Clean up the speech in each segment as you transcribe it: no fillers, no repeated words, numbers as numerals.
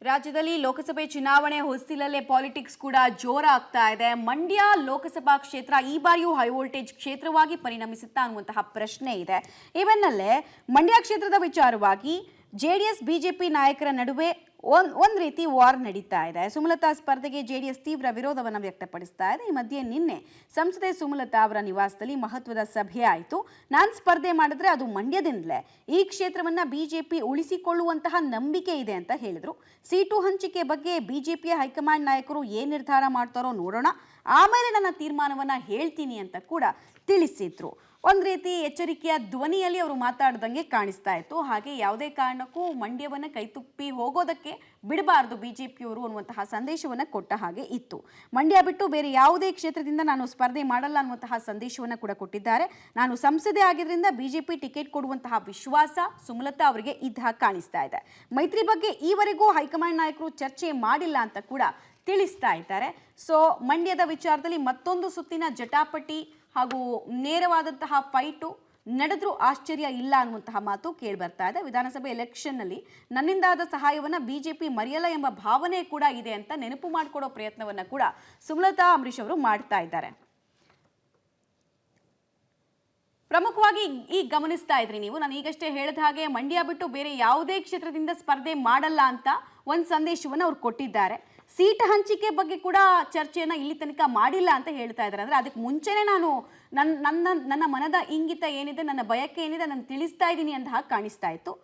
ರಾಜ್ಯದಲ್ಲಿ ಲೋಕಸಭೆ ಚುನಾವಣೆ ಹೊಸ್ತಿಲಲ್ಲೇ ಪಾಲಿಟಿಕ್ಸ್ ಕೂಡ ಜೋರಾಗ್ತಾ ಇದೆ. ಮಂಡ್ಯ ಲೋಕಸಭಾ ಕ್ಷೇತ್ರ ಈ ಬಾರಿಯೂ ಹೈ ವೋಲ್ಟೇಜ್ ಕ್ಷೇತ್ರವಾಗಿ ಪರಿಣಮಿಸುತ್ತಾ ಅನ್ನುವಂತಹ ಪ್ರಶ್ನೆ ಇದೆ. ಇವನ್ನಲ್ಲೇ ಮಂಡ್ಯ ಕ್ಷೇತ್ರದ ವಿಚಾರವಾಗಿ ಜೆಡಿಎಸ್ ಬಿಜೆಪಿ ನಾಯಕರ ನಡುವೆ ಒಂದ್ ರೀತಿ ವಾರ್ ನಡೀತಾ ಇದೆ. ಸುಮಲತಾ ಸ್ಪರ್ಧೆಗೆ ಜೆಡಿಎಸ್ ತೀವ್ರ ವಿರೋಧವನ್ನು ವ್ಯಕ್ತಪಡಿಸ್ತಾ ಇದೆ. ಈ ಮಧ್ಯೆ ನಿನ್ನೆ ಸಂಸದೆ ಸುಮಲತಾ ಅವರ ನಿವಾಸದಲ್ಲಿ ಮಹತ್ವದ ಸಭೆ ಆಯಿತು. ನಾನು ಸ್ಪರ್ಧೆ ಮಾಡಿದ್ರೆ ಅದು ಮಂಡ್ಯದಿಂದಲೇ, ಈ ಕ್ಷೇತ್ರವನ್ನ ಬಿಜೆಪಿ ಉಳಿಸಿಕೊಳ್ಳುವಂತಹ ನಂಬಿಕೆ ಇದೆ ಅಂತ ಹೇಳಿದ್ರು. ಸೀಟು ಹಂಚಿಕೆ ಬಗ್ಗೆ ಬಿಜೆಪಿಯ ಹೈಕಮಾಂಡ್ ನಾಯಕರು ಏನ್ ನಿರ್ಧಾರ ಮಾಡ್ತಾರೋ ನೋಡೋಣ, ಆಮೇಲೆ ನನ್ನ ತೀರ್ಮಾನವನ್ನ ಹೇಳ್ತೀನಿ ಅಂತ ಕೂಡ ತಿಳಿಸಿದ್ರು. ಒಂದ್ ರೀತಿ ಎಚ್ಚರಿಕೆಯ ಧ್ವನಿಯಲ್ಲಿ ಅವರು ಮಾತಾಡ್ದಂಗೆ ಕಾಣಿಸ್ತಾ ಇತ್ತು. ಹಾಗೆ ಯಾವುದೇ ಕಾರಣಕ್ಕೂ ಮಂಡ್ಯವನ್ನ ಕೈತುಪ್ಪಿ ಹೋಗೋದಕ್ಕೆ ಬಿಡಬಾರದು ಬಿಜೆಪಿಯವರು ಅನ್ನುವಂತಹ ಸಂದೇಶವನ್ನ ಕೊಟ್ಟ ಹಾಗೆ ಇತ್ತು. ಮಂಡ್ಯ ಬಿಟ್ಟು ಬೇರೆ ಯಾವುದೇ ಕ್ಷೇತ್ರದಿಂದ ನಾನು ಸ್ಪರ್ಧೆ ಮಾಡಲ್ಲ ಅನ್ನುವಂತಹ ಸಂದೇಶವನ್ನ ಕೂಡ ಕೊಟ್ಟಿದ್ದಾರೆ. ನಾನು ಸಂಸದೆ ಆಗಿದ್ರಿಂದ ಬಿಜೆಪಿ ಟಿಕೆಟ್ ಕೊಡುವಂತಹ ವಿಶ್ವಾಸ ಸುಮಲತಾ ಅವರಿಗೆ ಇದ್ದ ಹಾಗೆ ಕಾಣಿಸ್ತಾ ಇದೆ. ಮೈತ್ರಿ ಬಗ್ಗೆ ಈವರೆಗೂ ಹೈಕಮಾಂಡ್ ನಾಯಕರು ಚರ್ಚೆ ಮಾಡಿಲ್ಲ ಅಂತ ಕೂಡ ತಿಳಿಸ್ತಾ ಇದ್ದಾರೆ. ಸೊ ಮಂಡ್ಯದ ವಿಚಾರದಲ್ಲಿ ಮತ್ತೊಂದು ಸುತ್ತಿನ ಜಟಾಪಟಿ ಹಾಗೂ ನೇರವಾದಂತಹ ಫೈಟು ನಡೆದ್ರೂ ಆಶ್ಚರ್ಯ ಇಲ್ಲ ಅನ್ನುವಂತಹ ಮಾತು ಕೇಳಿ ಬರ್ತಾ ಇದೆ. ವಿಧಾನಸಭೆ ಎಲೆಕ್ಷನ್ನಲ್ಲಿ ನನ್ನಿಂದಾದ ಸಹಾಯವನ್ನ ಬಿಜೆಪಿ ಮರೆಯಲ್ಲ ಎಂಬ ಭಾವನೆ ಕೂಡ ಇದೆ ಅಂತ ನೆನಪು ಮಾಡಿಕೊಡೋ ಪ್ರಯತ್ನವನ್ನ ಕೂಡ ಸುಮಲತಾ ಅಂಬರೀಶ್ ಅವರು ಮಾಡ್ತಾ ಇದ್ದಾರೆ. ಪ್ರಮುಖವಾಗಿ ಈಗ ಗಮನಿಸ್ತಾ ಇದ್ರಿ ನೀವು, ನಾನು ಈಗಷ್ಟೇ ಹೇಳಿದ ಹಾಗೆ ಮಂಡ್ಯ ಬಿಟ್ಟು ಬೇರೆ ಯಾವುದೇ ಕ್ಷೇತ್ರದಿಂದ ಸ್ಪರ್ಧೆ ಮಾಡಲ್ಲ ಅಂತ ಒಂದು ಸಂದೇಶವನ್ನು ಅವ್ರು ಕೊಟ್ಟಿದ್ದಾರೆ. ಸೀಟ್ ಹಂಚಿಕೆ ಬಗ್ಗೆ ಕೂಡ ಚರ್ಚೆಯನ್ನು ಇಲ್ಲಿ ತನಕ ಮಾಡಿಲ್ಲ ಅಂತ ಹೇಳ್ತಾ ಇದ್ದಾರೆ. ಅಂದರೆ ಅದಕ್ಕೆ ಮುಂಚೆನೇ ನಾನು ನನ್ನ ಮನದ ಇಂಗಿತ ಏನಿದೆ, ನನ್ನ ಬಯಕೆ ಏನಿದೆ ನಾನು ತಿಳಿಸ್ತಾ ಇದ್ದೀನಿ ಅಂತ ಹಾಗೆ ಕಾಣಿಸ್ತಾ ಇತ್ತು.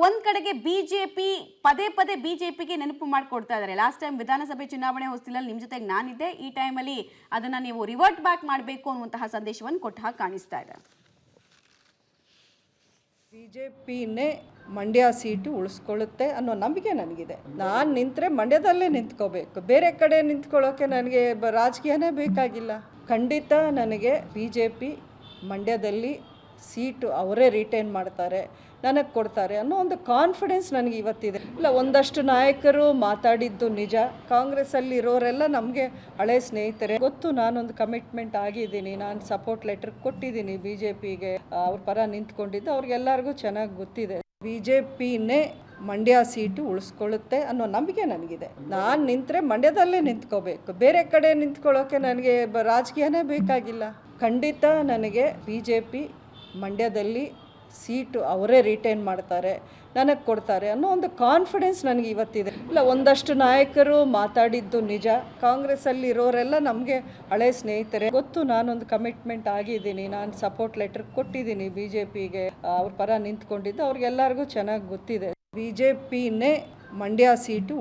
ಒಂದು ಕಡೆಗೆ ಬಿಜೆಪಿ ಪದೇ ಪದೇ ಬಿಜೆಪಿಗೆ ನೆನಪು ಮಾಡಿಕೊಡ್ತಾ ಇದ್ದಾರೆ. ಲಾಸ್ಟ್ ಟೈಮ್ ವಿಧಾನಸಭೆ ಚುನಾವಣೆ ಹೊಸ್ತಿಲಲ್ಲಿ ನಿಮ್ಮ ಜೊತೆಗೆ ನಾನಿದ್ದೆ, ಈ ಟೈಮಲ್ಲಿ ಅದನ್ನು ನೀವು ರಿವರ್ಟ್ ಬ್ಯಾಕ್ ಮಾಡಬೇಕು ಅನ್ನುವಂತಹ ಸಂದೇಶವನ್ನು ಕೊಟ್ಟ ಹಾಗೆ ಕಾಣಿಸ್ತಾ ಇದೆ. ಬಿಜೆಪಿನೇ ಮಂಡ್ಯ ಸೀಟು ಉಳಿಸ್ಕೊಳ್ಳುತ್ತೆ ಅನ್ನೋ ನಂಬಿಕೆ ನನಗಿದೆ. ನಾನು ನಿಂತರೆ ಮಂಡ್ಯದಲ್ಲೇ ನಿಂತ್ಕೋಬೇಕು, ಬೇರೆ ಕಡೆ ನಿಂತ್ಕೊಳ್ಳೋಕೆ ನನಗೆ ರಾಜಕೀಯನೇ ಬೇಕಾಗಿಲ್ಲ. ಖಂಡಿತ ನನಗೆ ಬಿಜೆಪಿ ಮಂಡ್ಯದಲ್ಲಿ ಸೀಟು ಅವರೇ ರಿಟೈನ್ ಮಾಡ್ತಾರೆ, ನನಗೆ ಕೊಡ್ತಾರೆ ಅನ್ನೋ ಒಂದು ಕಾನ್ಫಿಡೆನ್ಸ್ ನನಗೆ ಇವತ್ತಿದೆ. ಇಲ್ಲ, ಒಂದಷ್ಟು ನಾಯಕರು ಮಾತಾಡಿದ್ದು ನಿಜ. ಕಾಂಗ್ರೆಸ್ಸಲ್ಲಿ ಇರೋರೆಲ್ಲ ನಮಗೆ ಹಳೆ ಸ್ನೇಹಿತರೆ, ಗೊತ್ತು. ನಾನೊಂದು ಕಮಿಟ್ಮೆಂಟ್ ಆಗಿದ್ದೀನಿ, ನಾನು ಸಪೋರ್ಟ್ ಲೆಟರ್ ಕೊಟ್ಟಿದ್ದೀನಿ ಬಿಜೆಪಿಗೆ, ಅವ್ರ ಪರ ನಿಂತ್ಕೊಂಡಿದ್ದು ಅವ್ರಿಗೆಲ್ಲರಿಗೂ ಚೆನ್ನಾಗಿ ಗೊತ್ತಿದೆ. ಬಿಜೆಪಿನೇ ಮಂಡ್ಯ ಸೀಟು ಉಳಿಸ್ಕೊಳ್ಳುತ್ತೆ ಅನ್ನೋ ನಂಬಿಕೆ ನನಗಿದೆ. ನಾನು ನಿಂತರೆ ಮಂಡ್ಯದಲ್ಲೇ ನಿಂತ್ಕೋಬೇಕು, ಬೇರೆ ಕಡೆ ನಿಂತ್ಕೊಳ್ಳೋಕೆ ನನಗೆ ರಾಜಕೀಯನೇ ಬೇಕಾಗಿಲ್ಲ. ಖಂಡಿತ ನನಗೆ ಬಿಜೆಪಿ ಮಂಡ್ಯದಲ್ಲಿ ಸೀಟು ಅವರೇ ರಿಟೈನ್ ಮಾಡ್ತಾರೆ, ನನಗೆ ಕೊಡ್ತಾರೆ ಅನ್ನೋ ಒಂದು ಕಾನ್ಫಿಡೆನ್ಸ್ ನನಗೆ ಇವತ್ತಿದೆ. ಇಲ್ಲ, ಒಂದಷ್ಟು ನಾಯಕರು ಮಾತಾಡಿದ್ದು ನಿಜ. ಕಾಂಗ್ರೆಸ್ಸಲ್ಲಿ ಇರೋರೆಲ್ಲ ನಮಗೆ ಹಳೆ ಸ್ನೇಹಿತರೆ, ಗೊತ್ತು. ನಾನೊಂದು ಕಮಿಟ್ಮೆಂಟ್ ಆಗಿದ್ದೀನಿ, ನಾನು ಸಪೋರ್ಟ್ ಲೆಟರ್ ಕೊಟ್ಟಿದ್ದೀನಿ ಬಿಜೆಪಿಗೆ, ಅವ್ರ ಪರ ನಿಂತ್ಕೊಂಡಿದ್ದು ಅವ್ರಿಗೆಲ್ಲರಿಗೂ ಚೆನ್ನಾಗಿ ಗೊತ್ತಿದೆ. ಬಿಜೆಪಿನೇ ಮಂಡ್ಯ ಸೀಟು